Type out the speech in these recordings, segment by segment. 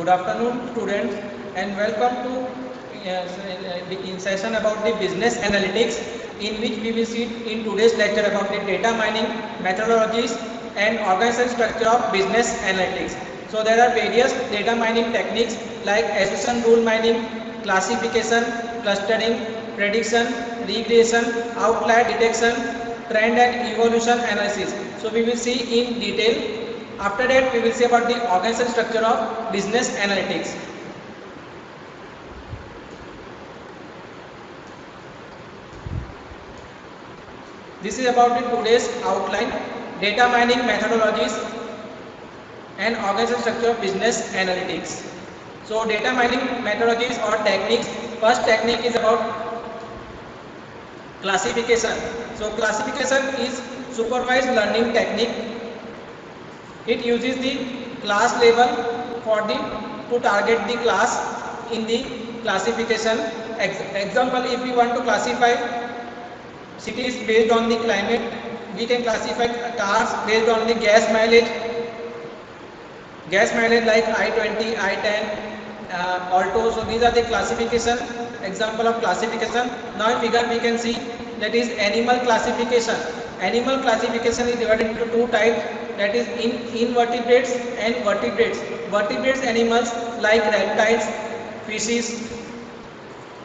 Good afternoon, students, and welcome to the session about the business analytics, in which we will see in today's lecture about the data mining methodologies and organizational structure of business analytics. So there are various data mining techniques like assertion rule mining, classification, clustering, prediction, regression, outlier detection, trend and evolution analysis. So we will see in detail. After that, we will see about the organizational structure of business analytics. This is about the today's outline, data mining methodologies and organizational structure of business analytics. So data mining methodologies or techniques. First technique is about classification. So classification is supervised learning technique. It uses the class label to target the class in the classification. Example, if we want to classify cities based on the climate, we can classify cars based on the gas mileage like I-20, I-10, Alto. So these are the classification, example of classification. Now in figure we can see that is animal classification. Animal classification is divided into two types, that is invertebrates and vertebrates. Vertebrates animals like reptiles, fishes,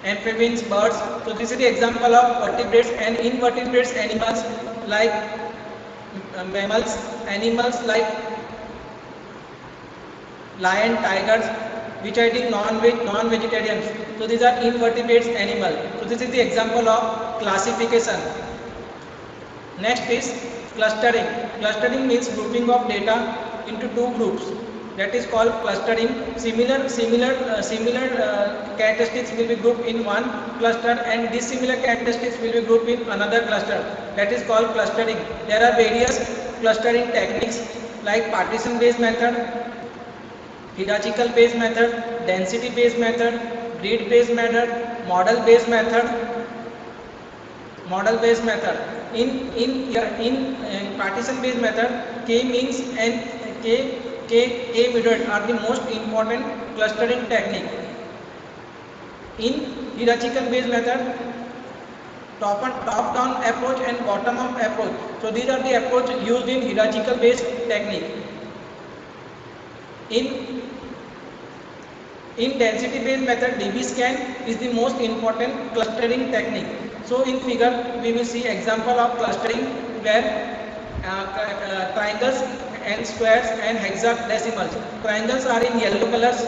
amphibians, birds. So this is the example of vertebrates, and invertebrates animals like mammals, animals like lion, tigers, which are the non-vegetarians. So these are invertebrates animal. So this is the example of classification. Next is clustering. Clustering means grouping of data into two groups. That is called clustering. Similar characteristics will be grouped in one cluster, and dissimilar characteristics will be grouped in another cluster. That is called clustering. There are various clustering techniques like partition-based method, hierarchical-based method, density-based method, grid-based method, model-based method. In partition-based method, K means and K methods are the most important clustering technique. In hierarchical-based method, top-down approach and bottom-up approach. So these are the approach used in hierarchical-based technique. In density-based method, DB-scan is the most important clustering technique. So in figure, we will see example of clustering where triangles and squares and hexadecimals. Triangles are in yellow colors,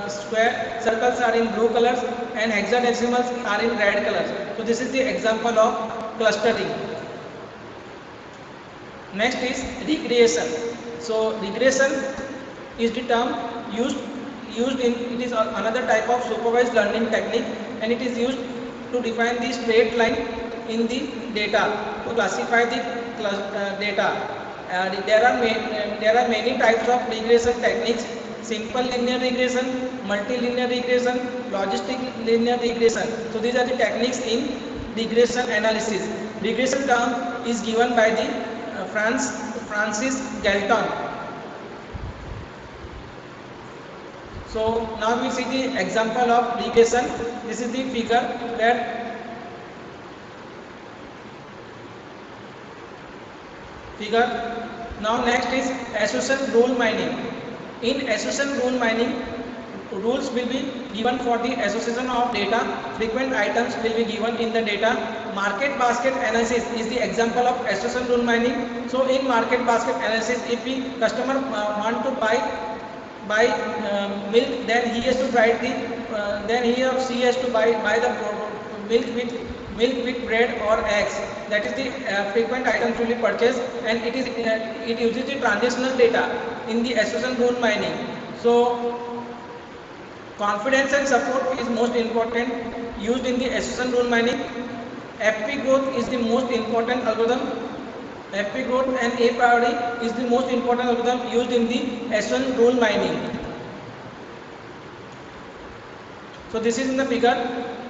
square circles are in blue colors, and hexadecimals are in red colors. So this is the example of clustering. Next is regression. So regression is the term used in, it is another type of supervised learning technique, and it is used to define the straight line in the data, to classify the data. There are many types of regression techniques: simple linear regression, multilinear regression, logistic linear regression. So these are the techniques in regression analysis. Regression term is given by the Francis Galton. So now we see the example of regression. This is the figure Now next is assertion rule mining. In assertion rule mining, rules will be given for the association of data. Frequent items will be given in the data. Market basket analysis is the example of assertion rule mining. So in market basket analysis, if the customer want to buy milk, then he has to write then he or she has to buy the milk with bread or eggs. That is the frequent items will be purchased, and it uses the transitional data in the assertion rule mining. So confidence and support is most important used in the assertion rule mining. FP growth is the most important algorithm. FP growth and A priority is the most important algorithm used in the assertion rule mining. So this is in the figure.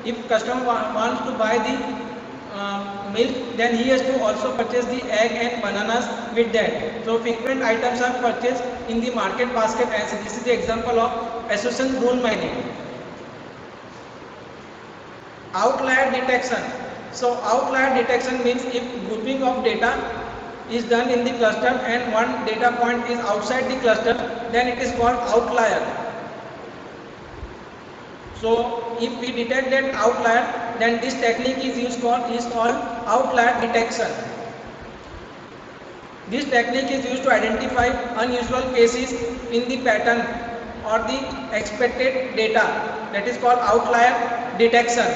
If customer wants to buy the milk, then he has to also purchase the egg and bananas with that. So frequent items are purchased in the market basket, as this is the example of association rule mining. Outlier detection. So outlier detection means if grouping of data is done in the cluster and one data point is outside the cluster, then it is called outlier. So if we detect that outlier, then this technique is called outlier detection. This technique is used to identify unusual cases in the pattern or the expected data. That is called outlier detection.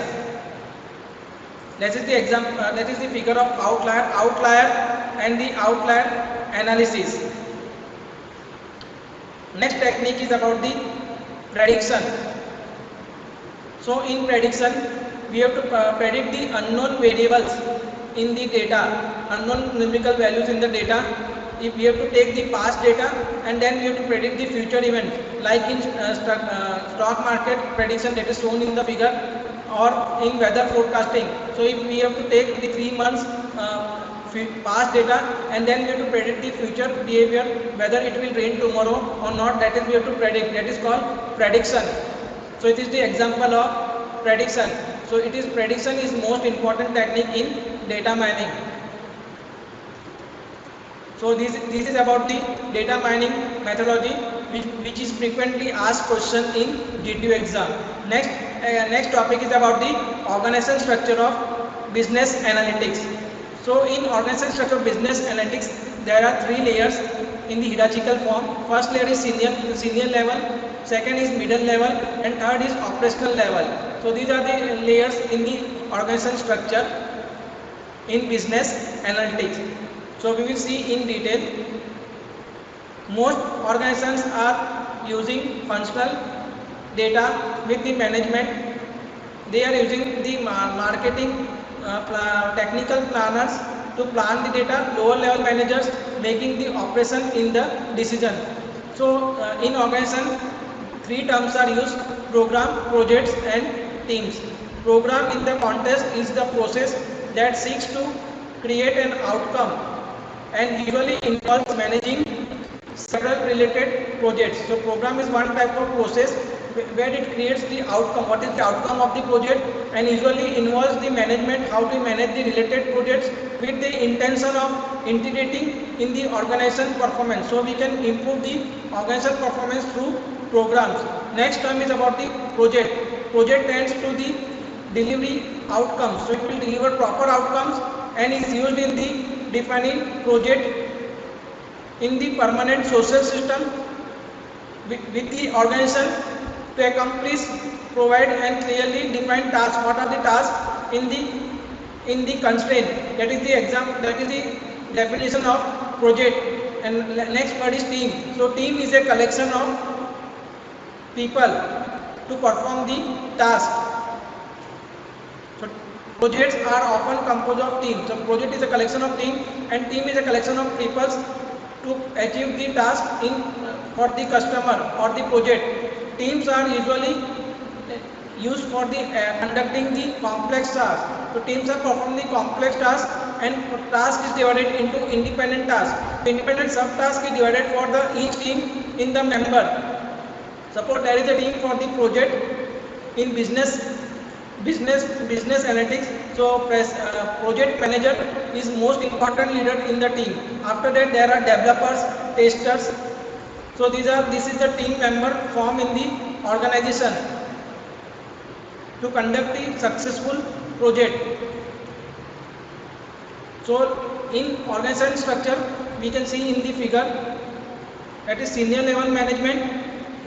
That is the example. That is the figure of outlier, and the outlier analysis. Next technique is about the prediction. So in prediction, we have to predict the unknown variables in the data, unknown numerical values in the data. If we have to take the past data and then we have to predict the future event, like in stock market prediction that is shown in the figure, or in weather forecasting. So if we have to take the 3 months past data and then we have to predict the future behavior, whether it will rain tomorrow or not, that is we have to predict. That is called prediction. So it is the example of prediction. So prediction is most important technique in data mining. So this is about the data mining methodology, which is frequently asked question in GTU exam. Next topic is about the organization structure of business analytics. So in organization structure of business analytics, there are 3 layers in the hierarchical form. First layer is senior level, second is middle level, and third is operational level. So these are the layers in the organization structure in business analytics. So we will see in detail. Most organizations are using functional data with the management. They are using the marketing technical planners to plan the data, lower level managers making the operation in the decision. So in organization, 3 terms are used: program, projects and teams. Program in the context is the process that seeks to create an outcome and usually involves managing several related projects. So program is one type of process where it creates the outcome, what is the outcome of the project, and usually involves the management, how to manage the related projects with the intention of integrating in the organization performance. So we can improve the organization performance through programs. Next term is about the project. Project tends to the delivery outcomes. So it will deliver proper outcomes and is used in the defining project in the permanent social system with the organization to accomplish, provide and clearly define tasks. What are the tasks in the constraint? That is the example. That is the definition of project. And next word is team. So team is a collection of people to perform the task. So projects are often composed of teams. So project is a collection of team and team is a collection of people to achieve the task for the customer or the project. Teams are usually used for the conducting the complex tasks. So teams are performing the complex tasks, and task is divided into independent tasks. Independent subtask is divided for each team in the member. Suppose there is a team for the project in business analytics. So project manager is most important leader in the team. After that there are developers, testers. So this is the team member formed in the organization to conduct the successful project. So in organization structure we can see in the figure, that is senior level management,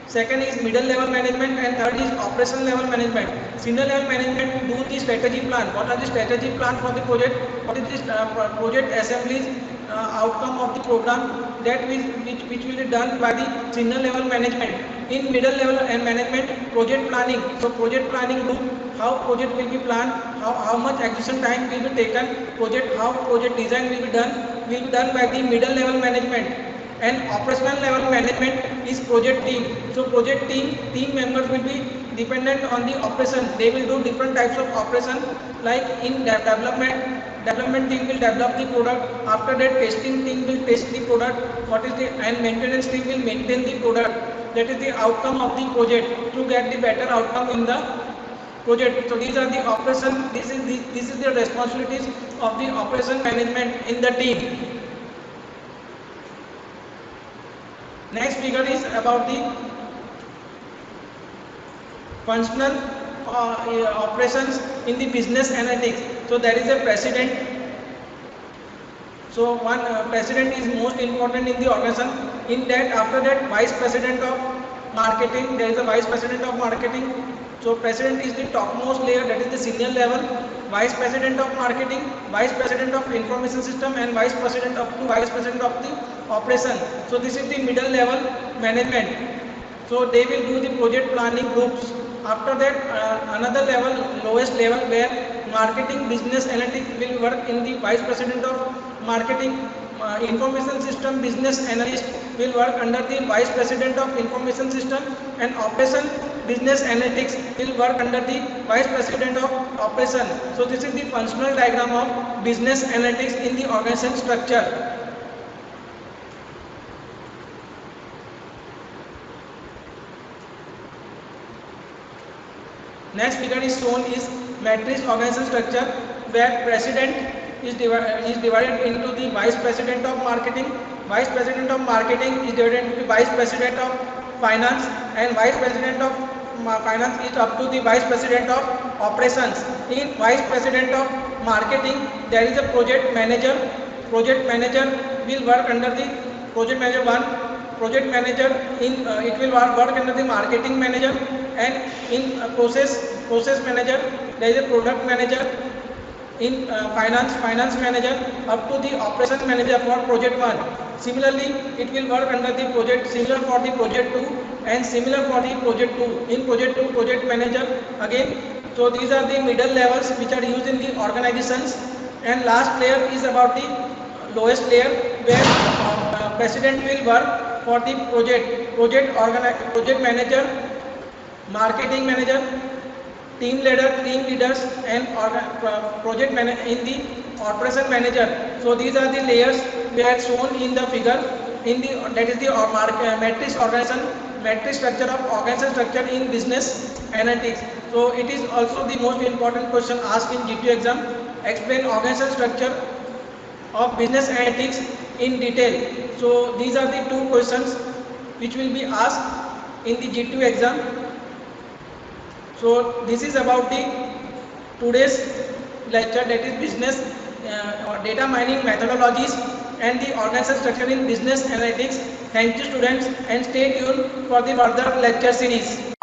second is middle level management, and third is operational level management. Senior level management do the strategy plan. What are the strategy plan for the project? What is the project assemblies, outcome of the program, that which will be done by the senior level management. In middle level and management, project planning. So project planning do how project will be planned, how much execution time will be taken, how project design will be done by the middle level management. And operational level management is project team. So project team members will be dependent on the operation. They will do different types of operation, like in development team will develop the product. After that, testing team will test the product. And maintenance team will maintain the product. That is the outcome of the project, to get the better outcome in the project. So these are the operation. This is the responsibilities of the operation management in the team. Next figure is about the functional operations in the business analytics. So there is a president. So one president is most important in the organization. In that, after that, vice president of marketing. There is a vice president of marketing. So president is the topmost layer, that is the senior level. Vice president of marketing, vice president of information system, and vice president of the operation. So this is the middle level management. So they will do the project planning groups. After that, another level, lowest level, where marketing business analytics will work in the vice president of marketing. Information system business analyst will work under the vice president of information system, and operation business analytics will work under the vice president of operation. So this is the functional diagram of business analytics in the organization structure. Next figure is shown is matrix organization structure, where president is divided into the vice president of marketing. Vice president of marketing is divided into the vice president of finance, and vice president of finance is up to the vice president of operations. In vice president of marketing, there is a project manager. Project manager will work under the project manager 1. Project manager it will work under the marketing manager, and in process manager there is a product manager. In finance manager up to the operation manager for project 1. Similarly, it will work under the project, similar for the project 2, and similar for the project 2. In project 2, project manager again. So these are the middle levels which are used in the organizations. And last layer is about the lowest layer, where president will work for the project manager, marketing manager, team leaders, and project manager in the operation manager. So these are the layers we have shown in the figure. That is the matrix structure of organization structure in business analytics. So it is also the most important question asked in G2 exam. Explain organization structure of business analytics in detail. So these are the two questions which will be asked in the G2 exam. So this is about the today's lecture, that is business data mining methodologies and the organization structure in business analytics. Thank you students, and stay tuned for the further lecture series.